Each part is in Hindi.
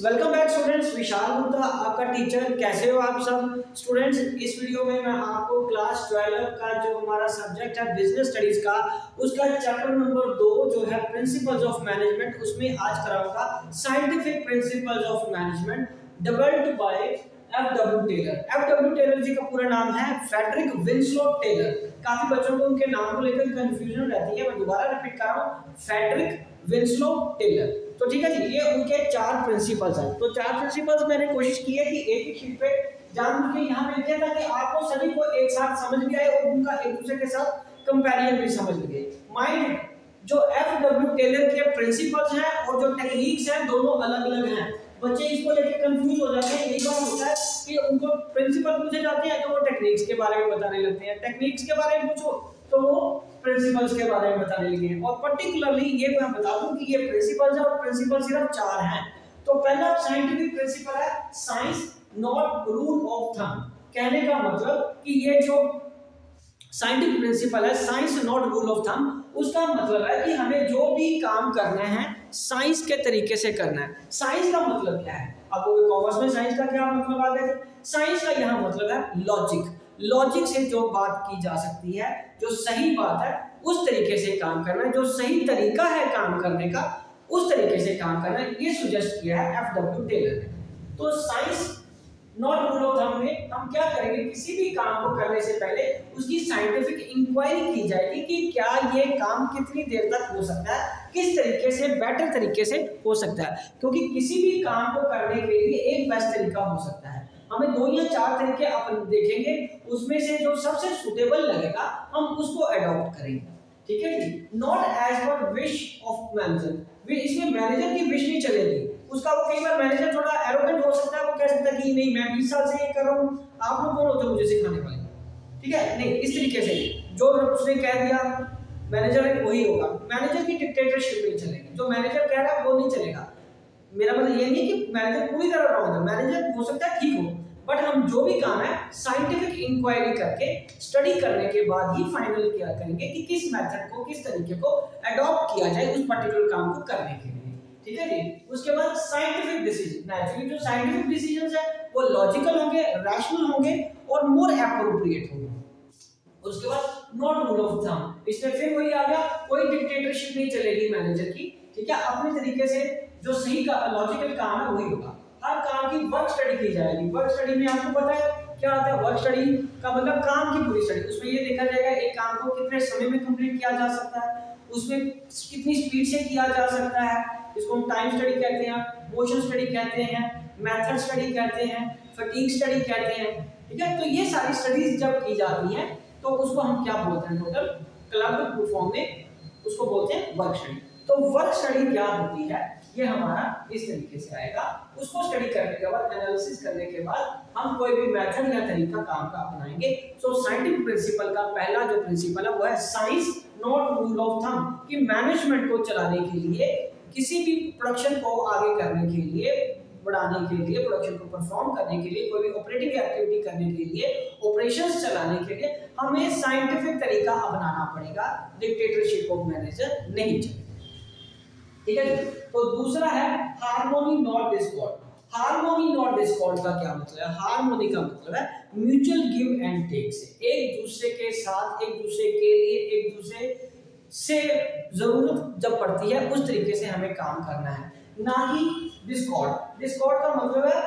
Welcome back students, Vishal Gupta आपका टीचर। कैसे हो आप सब स्टूडेंट्स? इस वीडियो में मैं आपको क्लास 12 का जो हमारा सब्जेक्ट है बिजनेस स्टडीज का, उसका चैप्टर नंबर 2 जो है प्रिंसिपल्स ऑफ मैनेजमेंट, उसमें आज कराऊंगा scientific principles of management developed by F W. Taylor. F W. Taylor ji का पूरा नाम है फ्रेडरिक विंसलो टेलर। काफी बच्चों को उनके नाम को लेकर कंफ्यूजन रहती है, मैं दोबारा रिपीट कर रहा हूँ, फ्रेडरिक विंसलो टेलर। तो ठीक है जी, ये उनके 4 प्रिंसिपल्स हैं। तो 4 प्रिंसिपल्स मैंने कोशिश की है कि एक ही शीट पे जानबूझ के यहाँ मिलते हैं ताकि आपको सभी को एक साथ समझ भी आए और उनका एक दूसरे के साथ कंपैरिजन भी समझ लगे। माइंड जो एफ.डब्ल्यू. टेलर के प्रिंसिपल्स हैं और जो टेक्निक्स हैं दोनों अलग अलग हैं। बच्चे इसको लेके कंफ्यूज हो जाते हैं। यही बात होता है कि उनको प्रिंसिपल पूछे जाते हैं तो वो टेक्निक्स के बारे में बताने लगते हैं, टेक्निक्स के बारे में पूछो तो वो प्रिंसिपल्स के बारे में बताने लगे हैं। और पर्टिकुलरली ये मैं बता दूं कि ये प्रिंसिपल्स है और प्रिंसिपल सिर्फ 4 हैं। तो पहला साइंटिफिक प्रिंसिपल है science not rule of thumb. कहने का मतलब कि ये जो साइंटिफिक प्रिंसिपल है science not rule of thumb, उसका मतलब है कि हमें जो भी काम करना है साइंस के तरीके से करना है। साइंस का मतलब क्या है? आपको कॉमर्स में साइंस का क्या मतलब आ गया? साइंस का यहाँ मतलब है लॉजिक। लॉजिक से जो बात की जा सकती है, जो सही बात है उस तरीके से काम करना है, जो सही तरीका है काम करने का उस तरीके से काम करना है, ये सुजेस्ट किया है एफ.डब्ल्यू. टेलर ने। तो science not rule of thumb में हम क्या करेंगे, किसी भी काम को करने से पहले उसकी साइंटिफिक इंक्वायरी की जाएगी कि क्या ये काम कितनी देर तक हो सकता है, किस तरीके से बेटर तरीके से हो सकता है। क्योंकि किसी भी काम को करने के लिए एक बेस्ट तरीका हो सकता है। हमें 2 या 4 तरीके अपन देखेंगे, उसमें से जो सबसे सुटेबल लगेगा हम उसको अडॉप्ट करेंगे। ठीक है जी। Not as per wish of manager. इसमें मैनेजर की विश नहीं चलेगी। उसका वो कई बार मैनेजर थोड़ा एरोगेंट हो सकता है, वो कह सकता है कि नहीं मैं 20 साल से ये कर रहा हूँ, आप लोग कौन होते हो मुझे सिखाने वाले? ठीक है, नहीं इस तरीके से जो उसने कह दिया मैनेजर वही होगा। मैनेजर की डिक्टेटरशिप नहीं चलेगी, जो मैनेजर कह रहा है वो नहीं चलेगा। मेरा मतलब ये नहीं कि मैनेजर पूरी तरह रॉन्ग है, मैनेजर हो सकता है ठीक हो, बट हम जो भी काम है साइंटिफिक इंक्वायरी करके स्टडी करने के बाद ही फाइनल किया करेंगे कि किस मेथड को, किस तरीके को अडॉप्ट किया जाए उस पर्टिकुलर काम को करने के लिए। ठीक है जी। उसके बाद साइंटिफिक डिसीजन। नेचुरली जो साइंटिफिक डिसीजंस है वो लॉजिकल होंगे, रैशनल होंगे और मोर एप्रोप्रिएट होंगे। उसके बाद नॉट रूल ऑफ थंब, इसमें फिर वही आ गया, कोई डिक्टेटरशिप नहीं चलेगी मैनेजर की। ठीक है, अपने तरीके से जो सही का लॉजिकल काम है वही होगा। हर काम की वर्क स्टडी की जाएगी। वर्क स्टडी में आपको पता है क्या आता है? वर्क स्टडी का मतलब काम की पूरी स्टडी। उसमें ये देखा जाएगा एक काम को कितने समय में कंप्लीट किया जा सकता है, उसमें कितनी स्पीड से किया जा सकता है। इसको हम टाइम स्टडी कहते हैं, मोशन स्टडी कहते हैं, मेथड स्टडी कहते हैं, फटीग स्टडी कहते हैं। ठीक है, तो ये सारी स्टडीज जब की जाती हैं तो उसको हम क्या बोलते हैं? टोटल क्लब फॉर्म में उसको बोलते हैं वर्क स्टडी। तो वर्क स्टडी क्या होती है ये हमारा इस तरीके से आएगा। उसको स्टडी करने के बाद, एनालिसिस करने के बाद हम कोई भी मेथड या तरीका काम का अपनाएंगे। सो साइंटिफिक प्रिंसिपल का पहला जो प्रिंसिपल है वो है science not rule of thumb, कि मैनेजमेंट को चलाने के लिए, किसी भी प्रोडक्शन को आगे करने के लिए, बढ़ाने के लिए, प्रोडक्शन को परफॉर्म करने के लिए, कोई भी ऑपरेटिंग एक्टिविटी करने के लिए, ऑपरेशंस चलाने के लिए हमें साइंटिफिक तरीका अपनाना पड़ेगा। डिक्टेटरशिप ऑफ मैनेजर नहीं चलेगी। ठीक है। तो दूसरा है harmony not Discord. Harmony not Discord का क्या मतलब है? हार्मोनी का मतलब है म्यूचुअल गिव एंड टेक से, एक दूसरे के साथ, एक दूसरे के लिए, एक दूसरे से जरूरत जब पड़ती है उस तरीके से हमें काम करना है, ना कि डिस्कॉर्ड। डिस्कॉर्ड का मतलब है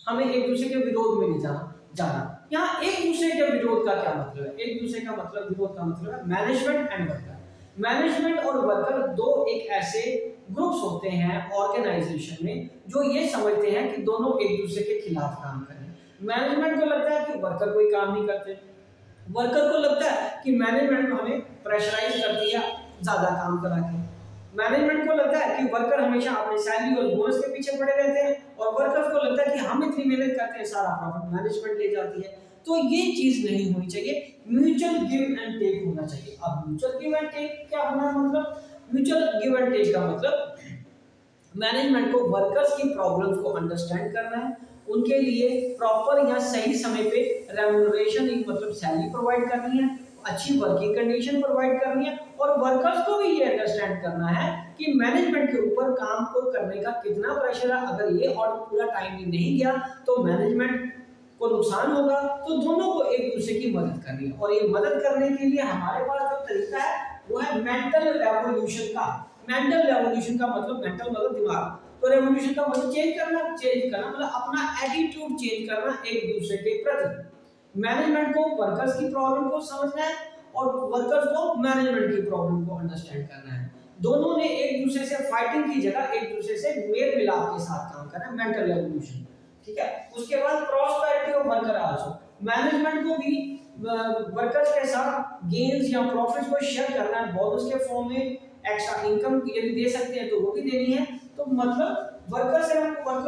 हमें एक दूसरे के विरोध में नहीं जाना। यहाँ एक दूसरे के विरोध का क्या मतलब है? एक दूसरे का मतलब, विरोध का मतलब है मैनेजमेंट एंड वर्कर। मैनेजमेंट और वर्कर दो एक ऐसे ग्रुप्स होते हैं ऑर्गेनाइजेशन में जो ये समझते हैं कि दोनों एक दूसरे के खिलाफ काम करें। मैनेजमेंट को लगता है कि वर्कर कोई काम नहीं करते, वर्कर को लगता है कि मैनेजमेंट हमें प्रेशराइज करती है ज्यादा काम करा के। मैनेजमेंट को लगता है कि वर्कर हमेशा अपनी सैलरी और बोनस के पीछे पड़े रहते हैं, और वर्कर्स को लगता है कि हम इतनी मेहनत करते हैं, सारा प्रॉफिट मैनेजमेंट ले जाती है। तो ये चीज नहीं होनी चाहिए, म्यूचुअल गिव एंड टेक होना चाहिए। अब म्यूचुअल गिव एंड टेक क्या होना है? मतलब म्यूचुअल गिव एंड टेक का मतलब मैनेजमेंट को वर्कर्स की प्रॉब्लम्स को अंडरस्टैंड करना है, उनके लिए प्रॉपर या सही समय पे रेम्यूनरेशन मतलब सैलरी प्रोवाइड करनी है, अच्छी वर्किंग कंडीशन प्रोवाइड करनी है, और वर्कर्स को भी ये अंडरस्टैंड करना है कि मैनेजमेंट के ऊपर काम को करने का कितना प्रेशर है। अगर ये ऑर्डर पूरा टाइम में नहीं गया तो मैनेजमेंट को नुकसान होगा। तो दोनों को एक दूसरे की मदद करनी है और ये मदद करने के लिए हमारे पास जो तरीका है वो है मेंटल रेवोल्यूशन का। मेंटल रेवोल्यूशन का मतलब, मेंटल मतलब दिमाग, तो रेवोल्यूशन का मतलब चेंज करना मतलब अपना एटीट्यूड चेंज करना एक दूसरे के प्रति। मैनेजमेंट को वर्कर्स की प्रॉब्लम को समझना है और वर्कर्स को मैनेजमेंट की प्रॉब्लम को अंडरस्टैंड करना है। दोनों ने एक दूसरे से फाइटिंग की जगह एक दूसरे से मेल मिलाप के साथ काम करना है, मेंटल रेवोल्यूशन। ठीक है, उसके बाद prosperity of worker also, management को भी वर्कर्स के साथ गेन्स या प्रॉफिट्स को शेयर करना है, बोनस के फॉर्म में एक्स्ट्रा इनकम यदि दे सकते हैं तो वो भी देनी है। तो मतलब वर्कर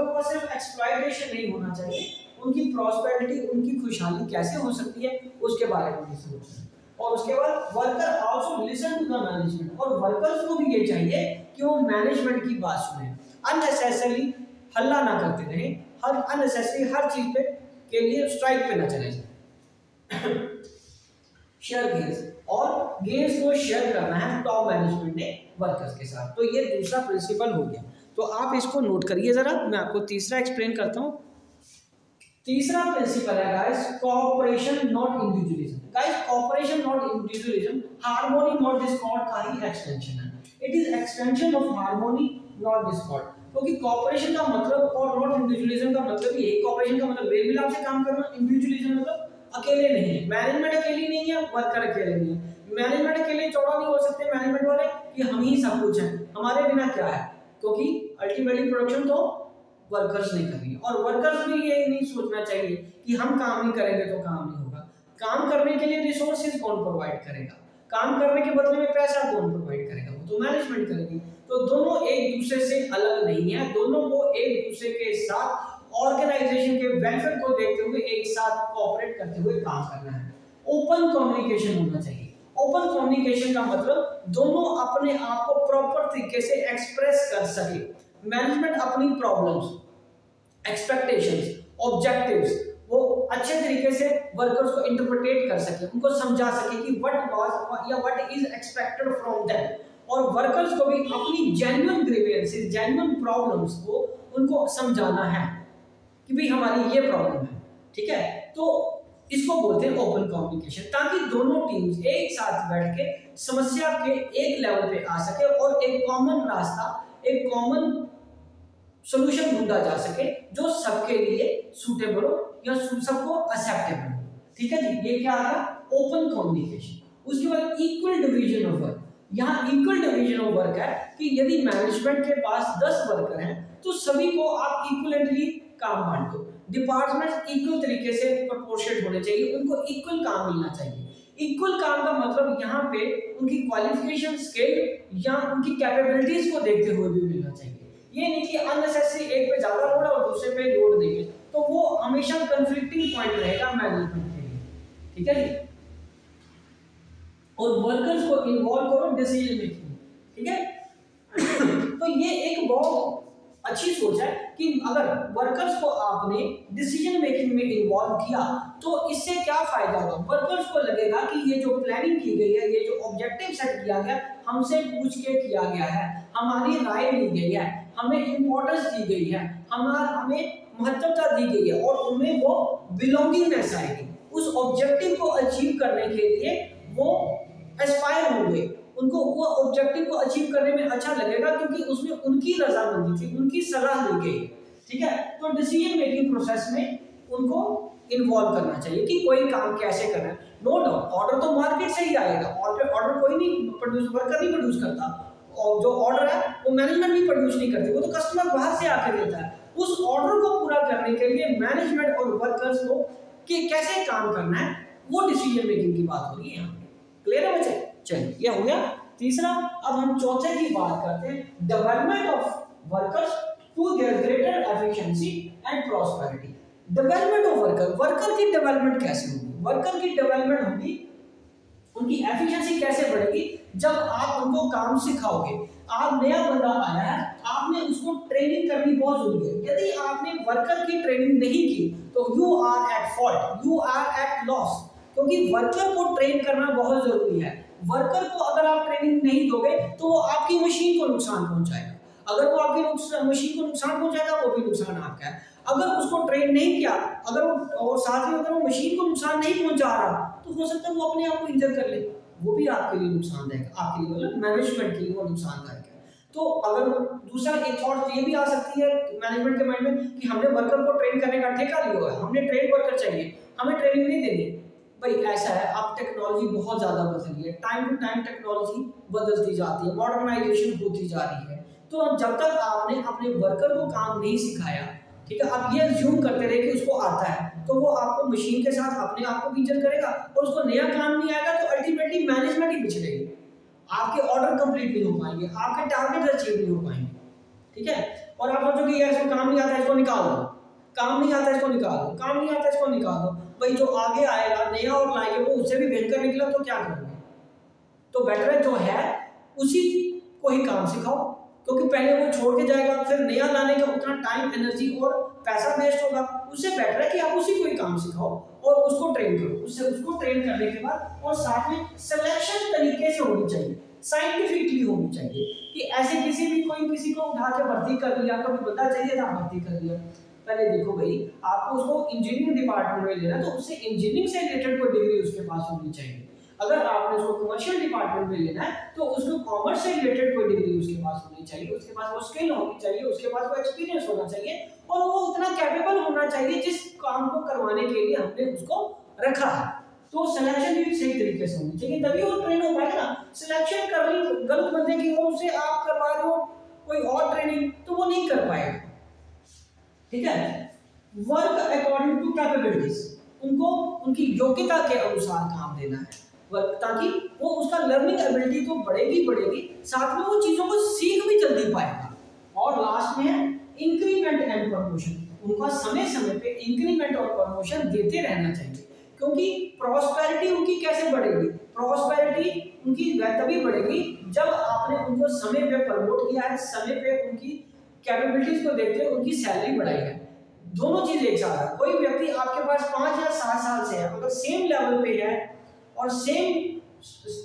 को सिर्फ एक्सप्लॉयटेशन नहीं होना चाहिए, उनकी प्रॉस्पेरिटी, उनकी खुशहाली कैसे हो सकती है उसके बारे में भी सोचना है। और उसके बाद worker also listen to the management, और वर्कर्स को भी ये चाहिए कि वो मैनेजमेंट की बात सुने, अननेसेसरी हल्ला ना करते रहे, हर अननेसेसरी हर चीज पे के लिए स्ट्राइक पे ना चले जाए। शेयर गेन्स, और गेन्स को शेयर करना है टॉप मैनेजमेंट ने वर्कर्स के साथ। तो ये दूसरा प्रिंसिपल हो गया, तो आप इसको नोट करिए जरा, मैं आपको तीसरा एक्सप्लेन करता हूँ। तीसरा प्रिंसिपल है guys cooperation not individualism. Guys cooperation not individualism harmony not Discord का ही एक्सटेंशन है। It is extension of harmony not Discord, क्योंकि कोऑपरेशन का मतलब और नॉट इंडिविजुअलिज्म का मतलब ये, कोऑपरेशन का मतलब मेल मिलाप से काम करना, इंडिविजुअलिज्म मतलब अकेले नहीं है, मैनेजमेंट अकेली नहीं है, वर्कर अकेले नहीं है। मैनेजमेंट अकेले चौड़ा नहीं हो सकते मैनेजमेंट वाले कि हम ही सब कुछ हैं, हमारे बिना क्या है, क्योंकि अल्टीमेटली प्रोडक्शन तो वर्कर्स नहीं कर रही है। और वर्कर्स भी ये नहीं सोचना चाहिए कि हम काम नहीं करेंगे तो काम नहीं होगा। काम करने के लिए रिसोर्सेज कौन प्रोवाइड करेगा, काम करने के बदले में पैसा कौन प्रोवाइड करेगा, वो तो मैनेजमेंट करेगी। तो दोनों एक दूसरे से अलग नहीं है, दोनों को एक दूसरे के साथ ऑर्गेनाइजेशन के वेलफेयर को देखते हुए एक साथ कोऑपरेट करते हुए काम करना है। ओपन कम्युनिकेशन होना चाहिए। ओपन कम्युनिकेशन का मतलब दोनों अपने आप को प्रॉपर तरीके से एक्सप्रेस कर सके। मैनेजमेंट अपनी प्रॉब्लम्स, एक्सपेक्टेशंस, ऑब्जेक्टिव्स वो अच्छे तरीके से वर्कर्स को इंटरप्रेट कर सके, उनको समझा सके कि व्हाट वाज या what is expected from them, और वर्कर्स को भी अपनी जेन्युइन ग्रीवेंसेस, जेन्युइन प्रॉब्लम्स को उनको समझाना है कि भाई हमारी ये प्रॉब्लम है। ठीक है, तो इसको बोलते हैं ओपन कम्युनिकेशन, ताकि दोनों टीम्स एक साथ बैठ के समस्या के एक लेवल पे आ सके और एक कॉमन रास्ता, एक कॉमन सॉल्यूशन ढूंढा जा सके जो सबके लिए सूटेबल हो या सबको एक्सेप्टेबल हो। ठीक है जी, ये क्या आ गया ओपन कम्युनिकेशन। उसके बाद इक्वल डिवीजन ऑफ वर्क। यहाँ इक्वल डिवीजन ऑफ वर्क है कि यदि मैनेजमेंट के पास 10 वर्कर हैं तो सभी को आप इक्वलेंटली काम बांट दो। डिपार्टमेंट्स इक्वल तरीके से प्रोपोर्शनेट होने चाहिए, उनको इक्वल काम मिलना चाहिए। इक्वल काम का मतलब यहाँ पे उनकी क्वालिफिकेशन, स्किल या उनकी कैपेबिलिटीज को देखते हुए भी मिलना चाहिए। ये नहीं कि अननेसेसरी एक पे ज्यादा लोड है और दूसरे पे लोड देंगे, तो वो हमेशा कंफ्लिक्टिंग पॉइंट रहेगा मैनेजमेंट के लिए। ठीक है जी, और वर्कर्स को इन्वॉल्व करो डिसीजन मेकिंग। ठीक है, तो ये एक बहुत अच्छी सोच है कि अगर वर्कर्स को आपने डिसीजन मेकिंग में इन्वॉल्व किया तो इससे क्या फायदा होगा। वर्कर्स को लगेगा कि ये जो प्लानिंग की गई है, ये जो ऑब्जेक्टिव सेट किया गया, हमसे पूछ के किया गया है, हमारी राय ली गई है, हमें इंपॉर्टेंस दी गई है, हमें महत्वता दी गई है, और उनमें वो बिलोंगिंगनेस आएगी। उस ऑब्जेक्टिव को अचीव करने के लिए वो एस्पायर होंगे, उनको वो ऑब्जेक्टिव को अचीव करने में अच्छा लगेगा क्योंकि उसमें उनकी रजामंदी थी, उनकी सलाह ली गई। ठीक है, तो डिसीजन मेकिंग प्रोसेस में उनको इन्वॉल्व करना चाहिए कि कोई काम कैसे करना है। नो डाउट ऑर्डर तो मार्केट से ही आएगा, ऑर्डर कोई नहीं प्रोड्यूस, वर्कर नहीं प्रोड्यूस करता, और जो ऑर्डर है वो मैनेजमेंट भी प्रोड्यूस नहीं करती, वो तो कस्टमर बाहर से आकर देता है। उस ऑर्डर को पूरा करने के लिए मैनेजमेंट और वर्कर्स को कि कैसे काम करना है, वो डिसीजन मेकिंग की बात हो रही है यहाँ पे। क्लियर है बच्चे? चलिए, ये हो गया तीसरा। अब हम चौथे की बात करते हैं, development of workers to their greater efficiency and prosperity. Development of worker की डेवलपमेंट कैसे होगी? वर्कर की डेवलपमेंट होगी, उनकी एफिशिएंसी कैसे बढ़ेगी जब आप उनको काम सिखाओगे। आप नया बंदा आया है, आपने उसको ट्रेनिंग करनी बहुत जरूरी है। यदि आपने वर्कर की ट्रेनिंग नहीं की तो you are at fault, you are at loss, क्योंकि वर्कर को ट्रेन करना बहुत जरूरी है। वर्कर को अगर आप ट्रेनिंग नहीं दोगे तो वो आपकी मशीन को नुकसान पहुंचाएगा, अगर वो आपकी मशीन को नुकसान पहुंचाएगा वो भी नुकसान आपका है। अगर उसको ट्रेन नहीं किया, अगर वो और साथ में अगर वो मशीन को नुकसान नहीं पहुंचा रहा तो हो सकता है वो अपने आप को इंजर कर ले, वो भी आपके लिए नुकसानदायक, आपके लिए मतलब मैनेजमेंट के लिए वो नुकसानदायक है। तो अगर दूसरा एक थॉट ये भी आ सकती है मैनेजमेंट के माइंड में कि हमने वर्कर को ट्रेन करने का ठेका लिया हुआ है, हमने ट्रेन वर्कर चाहिए, हमें ट्रेनिंग नहीं देनी। भाई ऐसा है, अब टेक्नोलॉजी बहुत ज्यादा बदल रही है, टाइम टू टाइम टेक्नोलॉजी बदलती जाती है, मॉडर्नाइजेशन होती जा रही है। तो जब तक आपने अपने वर्कर को काम नहीं सिखाया, ठीक है, आप ये अज्यूम करते रहे कि उसको आता है, तो वो आपको मशीन के साथ अपने आप को इंजर करेगा और उसको नया काम नहीं आएगा तो अल्टीमेटली मैनेजमेंट ही पिछड़ेगी, आपके ऑर्डर कंप्लीट नहीं हो पाएंगे, आपके टारगेट अचीव नहीं हो पाएंगे, ठीक है। और आप सोचोगे यार इसको काम नहीं आता इसको निकाल दो, काम नहीं आता इसको निकाल दो, काम नहीं आता इसको निकाल दो। भाई जो आगे आएगा नया और लाएंगे वो उससे भी बेहतर निकला तो क्या करोगे? तो बेटर है जो है उसी को ही काम सिखाओ, क्योंकि पहले वो छोड़ के जाएगा, फिर नया लाने का उतना टाइम एनर्जी और पैसा वेस्ट होगा। उससे बेटर है कि आप उसी को ही काम सिखाओ और उसको ट्रेन करो। उसको ट्रेन करने के बाद और साथ में सिलेक्शन तरीके से होनी चाहिए, साइंटिफिकली होनी चाहिए, कि ऐसे किसी को उठा के भर्ती कर लिया, कभी बंदा चाहिए था भर्ती कर लिया। पहले देखो भाई, आपको उसको इंजीनियरिंग डिपार्टमेंट में लेना तो उससे इंजीनियरिंग से रिलेटेड कोई डिग्री उसके पास होनी चाहिए। अगर आपने उसको कमर्शियल डिपार्टमेंट में लेना है तो उसको कॉमर्स से रिलेटेड कोई डिग्री उसके पास होनी चाहिए, उसके पास वो स्किल होनी चाहिए, उसके पास वो एक्सपीरियंस होना चाहिए और वो उतना कैपेबल होना चाहिए जिस काम को करवाने के लिए हमने उसको रखा है। तो सिलेक्शन भी सही तरीके से होनी चाहिए, तभी वो ट्रेन हो पाएगा ना। सिलेक्शन कर ली गलत बंदे की और उसे आप करवा रहे हो कोई और ट्रेनिंग तो वो नहीं कर पाएगा, ठीक है। वर्क अकॉर्डिंग टू कैपेबिलिटीज, उनको उनकी योग्यता के अनुसार काम देना है वर्क, ताकि वो उसका लर्निंग एबिलिटी तो बढ़ेगी, साथ में वो चीजों को सीख भी जल्दी पाएगा। और लास्ट में है इंक्रीमेंट एंड प्रमोशन, उनका समय समय पे इंक्रीमेंट और प्रमोशन देते रहना चाहिए, क्योंकि प्रॉस्पेरिटी उनकी कैसे बढ़ेगी? प्रॉस्पेरिटी उनकी तभी बढ़ेगी जब आपने उनको समय पे प्रमोट किया है, समय पे उनकी कैपेबिलिटीज को देखते हुए उनकी सैलरी बढ़ाई है। दोनों चीज एक साथ है। कोई व्यक्ति आपके पास 5 या 7 साल से है, अगर सेम लेवल पे है और सेम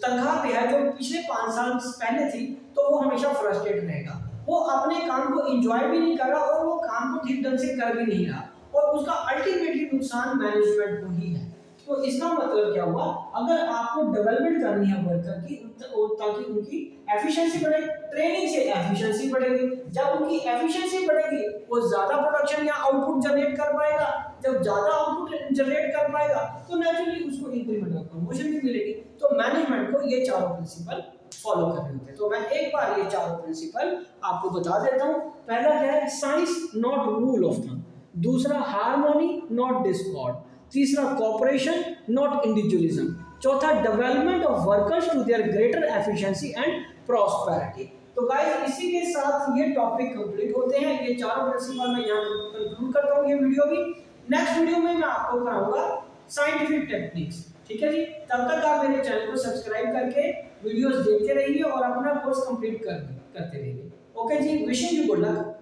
तनख्वाह पे है जो पिछले 5 साल पहले थी, तो वो हमेशा फ्रस्ट्रेट रहेगा, वो अपने काम को एंजॉय भी नहीं कर रहा और वो काम को ठीक ढंग से कर भी नहीं रहा और उसका अल्टीमेटली नुकसान मैनेजमेंट को ही है। तो इसका मतलब क्या हुआ? अगर आपको डेवलपमेंट करनी है वर्कर की ताकि उनकी एफिशिएंसी बढ़े, ट्रेनिंग से एफिशिएंसी बढ़ेगी, जब उनकी एफिशिएंसी बढ़ेगी वो ज्यादा प्रोडक्शन या आउटपुट जनरेट कर पाएगा, जब ज्यादा आउटपुट जनरेट कर पाएगा तो नेचुरली उसको इंक्रीमेंट और प्रमोशन भी मिलेगी। तो मैनेजमेंट को ये चारों प्रिंसिपल फॉलो करने होते हैं। तो मैं एक बार ये चारों प्रिंसिपल आपको बता देता हूँ। पहला क्या है? Science not rule of thumb, दूसरा हार्मोनी नॉट डिस्कॉर्ड, तीसरा कोऑपरेशन नॉट इंडिविजुअलिज्म, चौथा development of workers to their greater efficiency and prosperity. तो गाइस इसी के साथ ये टॉपिक कंप्लीट होते हैं। ये चारों प्रिंसिपल मैं यहाँ कंक्लूड करता हूँ ये वीडियो भी। नेक्स्ट वीडियो में मैं आपको कराऊंगा साइंटिफिक टेक्निक्स, ठीक है जी। तब तक आप मेरे चैनल को सब्सक्राइब करके वीडियोस देखते रहिए और अपना कोर्स कंप्लीट करते रहिए। ओके जी, विशिंग यू गुड लक।